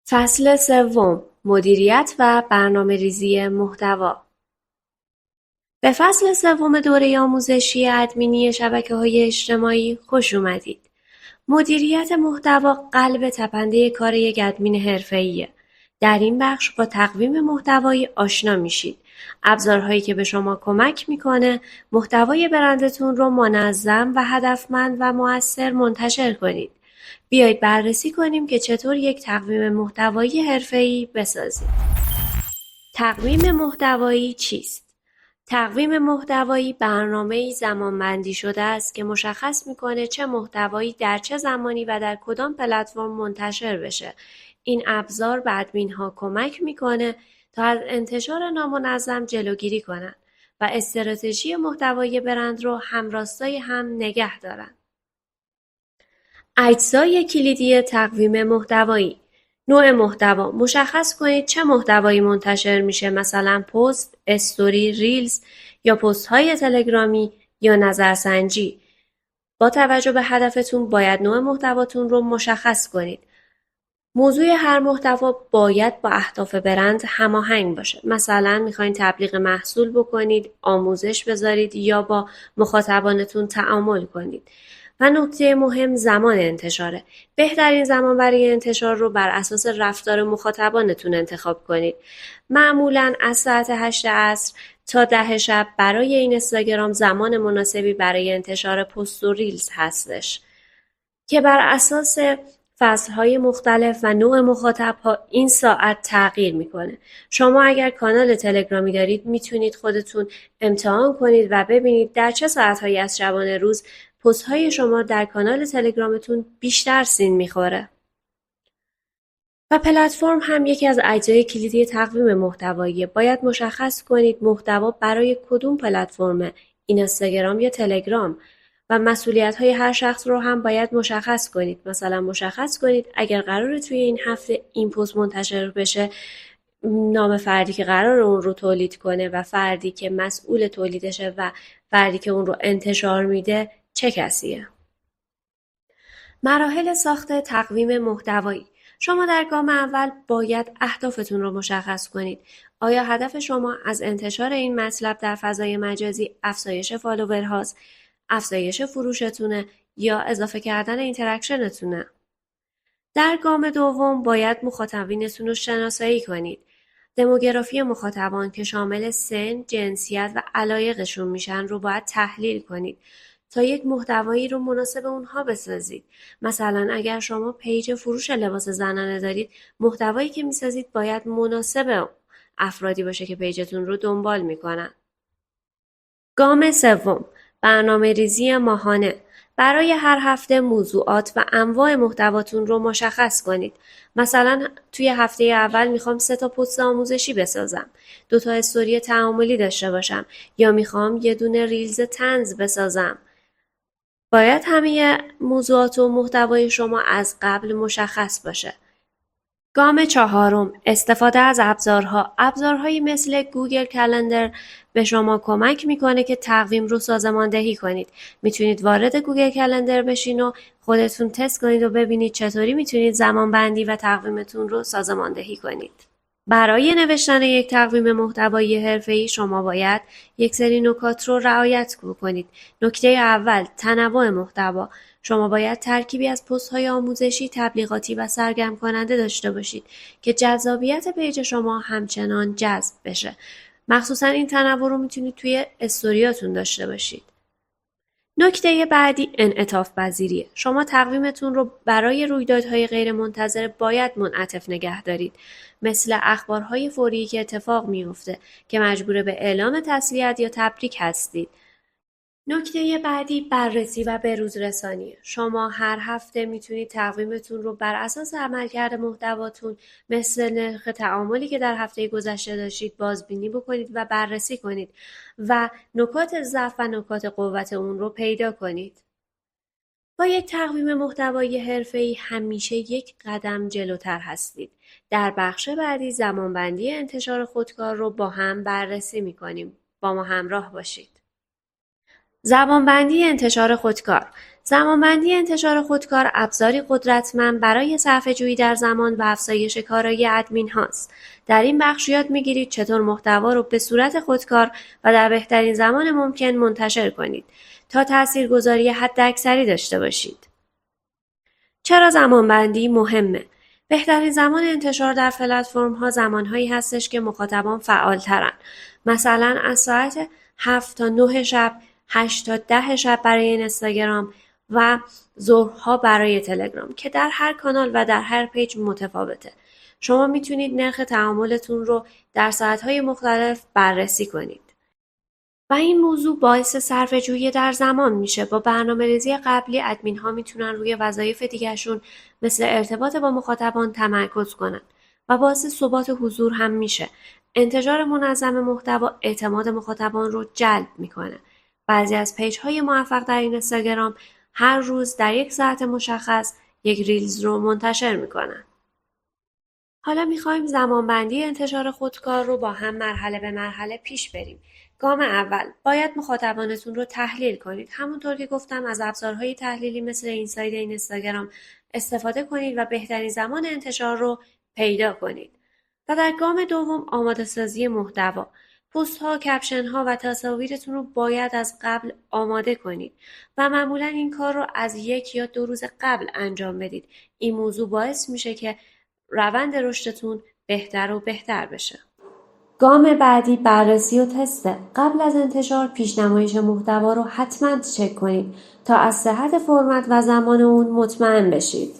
فصل سوم، مدیریت و برنامه‌ریزی محتوا. به فصل سوم دوره آموزشی ادمینی شبکه‌های اجتماعی خوش اومدید. مدیریت محتوا قلب تپنده کار یک ادمین حرفه‌ایه. در این بخش با تقویم محتوایی آشنا میشید. ابزارهایی که به شما کمک میکنه محتوای برندتون رو منظم و هدفمند و مؤثر منتشر کنید. بیایید بررسی کنیم که چطور یک تقویم محتوایی حرفه‌ای بسازید. تقویم محتوایی چیست؟ تقویم محتوایی برنامه‌ای زمانبندی شده است که مشخص می‌کنه چه محتوایی در چه زمانی و در کدام پلتفرم منتشر بشه. این ابزار به ادمین‌ها کمک می‌کنه تا از انتشار نامنظم جلوگیری کنند و استراتژی محتوایی برند رو همراستای هم نگه دارن. اجزای کلیدی تقویم محتوایی: نوع محتوا، مشخص کنید چه محتوایی منتشر میشه، مثلا پست، استوری، ریلز یا پست های تلگرامی یا نظرسنجی. با توجه به هدفتون باید نوع محتواتون رو مشخص کنید. موضوع هر محتوا باید با اهداف برند هماهنگ باشه. مثلا میخواین تبلیغ محصول بکنید، آموزش بذارید یا با مخاطبانتون تعامل کنید. و نکته مهم زمان انتشاره. بهترین زمان برای انتشار رو بر اساس رفتار مخاطبانتون انتخاب کنید. معمولاً از ساعت 8 عصر تا 10 شب برای این اینستاگرام زمان مناسبی برای انتشار پست و ریلز هستش که بر اساس فصلهای مختلف و نوع مخاطبها این ساعت تغییر میکنه. شما اگر کانال تلگرامی دارید میتونید خودتون امتحان کنید و ببینید در چه ساعتهایی از شبانه روز پست های شما در کانال تلگرامتون بیشتر سین میخوره. و پلتفرم هم یکی از اجزای کلیدی تقویم محتوایی. باید مشخص کنید محتوا برای کدوم پلتفرمه، اینستاگرام یا تلگرام، و مسئولیت‌های هر شخص رو هم باید مشخص کنید. مثلا مشخص کنید اگر قراره توی این هفته این پست منتشر بشه، نام فردی که قراره اون رو تولید کنه و فردی که مسئول تولیدشه و فردی که اون رو انتشار میده چه کسیه. مراحل ساخت تقویم محتوایی: شما در گام اول باید اهدافتون رو مشخص کنید. آیا هدف شما از انتشار این مطلب در فضای مجازی افزایش فالوورهاست، افزایش فروشتونه یا اضافه کردن اینتراکشنتونه؟ در گام دوم باید مخاطبینتون رو شناسایی کنید. دموگرافی مخاطبان که شامل سن، جنسیت و علایقشون میشن رو باید تحلیل کنید تا یک محتوایی رو مناسب اونها بسازید. مثلا اگر شما پیج فروش لباس زنانه دارید، محتوایی که میسازید باید مناسب افرادی باشه که پیجتون رو دنبال میکنن. گام سوم، برنامه‌ریزی ماهانه. برای هر هفته موضوعات و انواع محتواتون رو مشخص کنید. مثلا توی هفته اول میخوام 3 تا پست آموزشی بسازم، 2 تا استوری تعاملی داشته باشم یا میخوام یه دونه ریلز طنز بسازم. باید همه موضوعات و محتوای شما از قبل مشخص باشه. گام چهارم، استفاده از ابزارها. ابزارهایی مثل گوگل کلندر به شما کمک میکنه که تقویم رو سازماندهی کنید. میتونید وارد گوگل کلندر بشین و خودتون تست کنید و ببینید چطوری میتونید زمان بندی و تقویمتون رو سازماندهی کنید. برای نوشتن یک تقویم محتوایی حرفه‌ای شما باید یک سری نکات رو رعایت کنید. نکته اول، تنوع محتوا. شما باید ترکیبی از پست‌های آموزشی، تبلیغاتی و سرگرم کننده داشته باشید که جذابیت پیج شما همچنان جذب بشه. مخصوصا این تنوع رو میتونید توی استوریاتون داشته باشید. نکته بعدی، انعطاف پذیریه. شما تقویمتون رو برای رویدادهای غیرمنتظره باید منعطف نگه دارید، مثل اخبارهای فوری که اتفاق میفته که مجبور به اعلام تسلیت یا تبریک هستید. نکته بعدی، بررسی و بروز رسانیه. شما هر هفته میتونید تقویمتون رو بر اساس عملکرد محتواتون، مثل نرخ تعاملی که در هفته گذشته داشتید، بازبینی بکنید و بررسی کنید و نکات ضعف و نکات قوت اون رو پیدا کنید. با یک تقویم محتوایی حرفه‌ای همیشه یک قدم جلوتر هستید. در بخش بعدی زمانبندی انتشار خودکار رو با هم بررسی می‌کنیم. با ما همراه باشید. زمانبندی انتشار خودکار. زمانبندی انتشار خودکار ابزاری قدرتمند برای صرفه‌جویی در زمان و افزایش کارایی ادمین هاست. در این بخش یاد می‌گیرید چطور محتوا رو به صورت خودکار و در بهترین زمان ممکن منتشر کنید تا تاثیرگذاری حداکثری داشته باشید. چرا زمانبندی مهمه؟ بهترین زمان انتشار در پلتفرم‌ها زمانهایی هستش که مخاطبان فعال‌ترن. مثلا از ساعت 7 تا 9 شب، 8 تا 10 شب برای اینستاگرام و ظهرها برای تلگرام که در هر کانال و در هر پیج متفاوته. شما میتونید نرخ تعاملتون رو در ساعت‌های مختلف بررسی کنید. و این موضوع باعث صرفه‌جویی در زمان میشه. با برنامه‌ریزی قبلی ادمین ها میتونن روی وظایف دیگرشون مثل ارتباط با مخاطبان تمرکز کنن و باعث ثبات حضور هم میشه. انتشار منظم محتوا اعتماد مخاطبان رو جلب میکنه. بعضی از پیج های موفق در اینستاگرام هر روز در یک ساعت مشخص یک ریلز رو منتشر میکنن. حالا میخوایم زمانبندی انتشار خودکار رو با هم مرحله به مرحله پیش بریم. گام اول، باید مخاطبانتون رو تحلیل کنید. همونطور که گفتم از ابزارهای تحلیلی مثل اینساید اینستاگرام استفاده کنید و بهترین زمان انتشار رو پیدا کنید. و در گام دوم، آماده سازی محتوا. پست ها، کپشن ها و تصاویرتون رو باید از قبل آماده کنید و معمولا این کار رو از 1 یا 2 روز قبل انجام بدید. این موضوع باعث میشه که روند رشدتون بهتر و بهتر بشه. گام بعدی بررسی و تسته. قبل از انتشار پیشنمایش محتوا رو حتما چک کنید تا از صحت فرمت و زمان اون مطمئن بشید.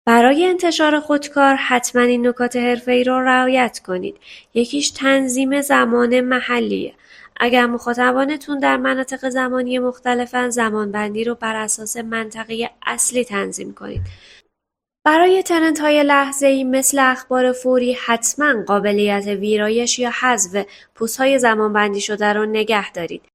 برای انتشار خودکار حتما این نکات حرفه‌ای رو رعایت کنید. یکیش تنظیم زمان محلیه. اگر مخاطبانتون در مناطق زمانی مختلفن، زمانبندی رو بر اساس منطقه اصلی تنظیم کنید. برای ترندهای لحظه‌ای مثل اخبار فوری حتما قابلیت ویرایش یا حذف پست‌های زمانبندی شده رو نگه دارید.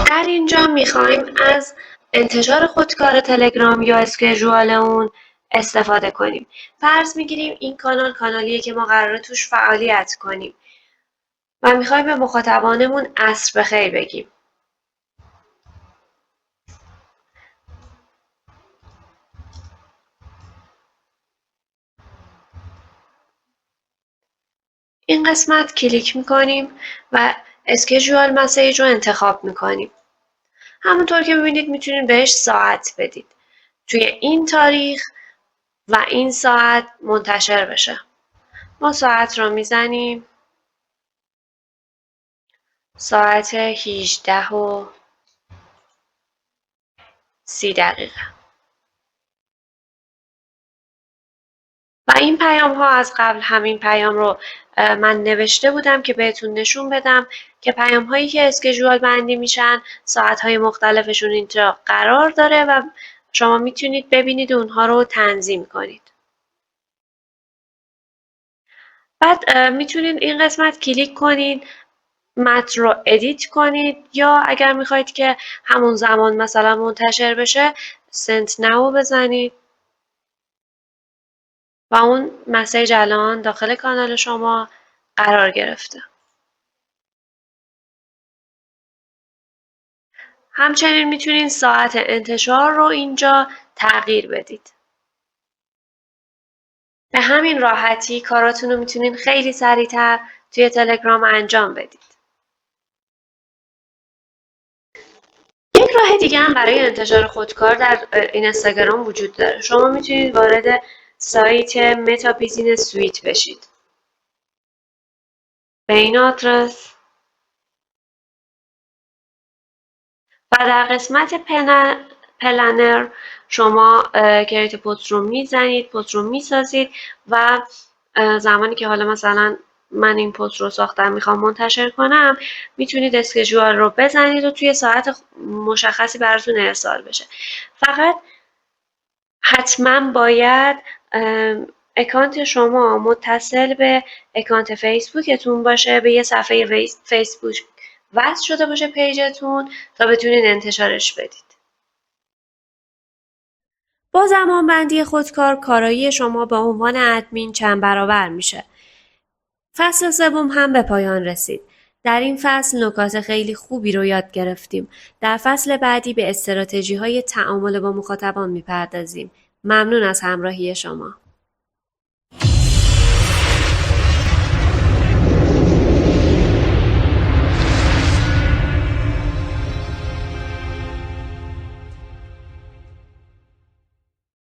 در اینجا میخوایم از انتشار خودکار تلگرام یا اسکیجوال اون استفاده کنیم. فرض میگیریم این کانال کانالیه که ما قراره توش فعالیت کنیم و میخوایم به مخاطبانمون عصر بخیر بگیم. این قسمت کلیک میکنیم و اسکیجوال مسیج رو انتخاب میکنیم. همونطور که میبینید میتونید بهش ساعت بدید. توی این تاریخ و این ساعت منتشر بشه. ما ساعت رو میزنیم. ساعت 18:30. و این پیام ها از قبل همین پیام رو من نوشته بودم که بهتون نشون بدم که پیام هایی که اسکیجوال بندی میشن ساعت های مختلفشون اینجا قرار داره و شما میتونید ببینید اونها رو تنظیم کنید. بعد میتونید این قسمت کلیک کنید، متن رو ادیت کنید یا اگر میخواید که همون زمان مثلا منتشر بشه سنت ناو بزنید و اون مسیج الان داخل کانال شما قرار گرفته. همچنین میتونید ساعت انتشار رو اینجا تغییر بدید. به همین راحتی کاراتون رو میتونید خیلی سریعتر توی تلگرام انجام بدید. یک راه دیگه هم برای انتشار خودکار در اینستاگرام وجود داره. شما میتونید وارد سایت متا بیزینس سویت بشید. به این آدرس و در قسمت پلنر شما کریت پست رو میزنید، پست رو میسازید و زمانی که حالا مثلا من این پست رو ساختم میخوام منتشر کنم میتونید اسکیجوال رو بزنید و توی ساعت مشخصی براتون ارسال بشه. فقط حتما باید اکانت شما متصل به اکانت فیسبوکتون باشه، به یه صفحه فیسبوک وصل شده باشه پیجتون تا بتونید انتشارش بدید. با زمانبندی خودکار کارایی شما به عنوان ادمین چند برابر میشه. فصل سوم هم به پایان رسید. در این فصل نکات خیلی خوبی رو یاد گرفتیم. در فصل بعدی به استراتژی‌های تعامل با مخاطبان می‌پردازیم. ممنون از همراهی شما.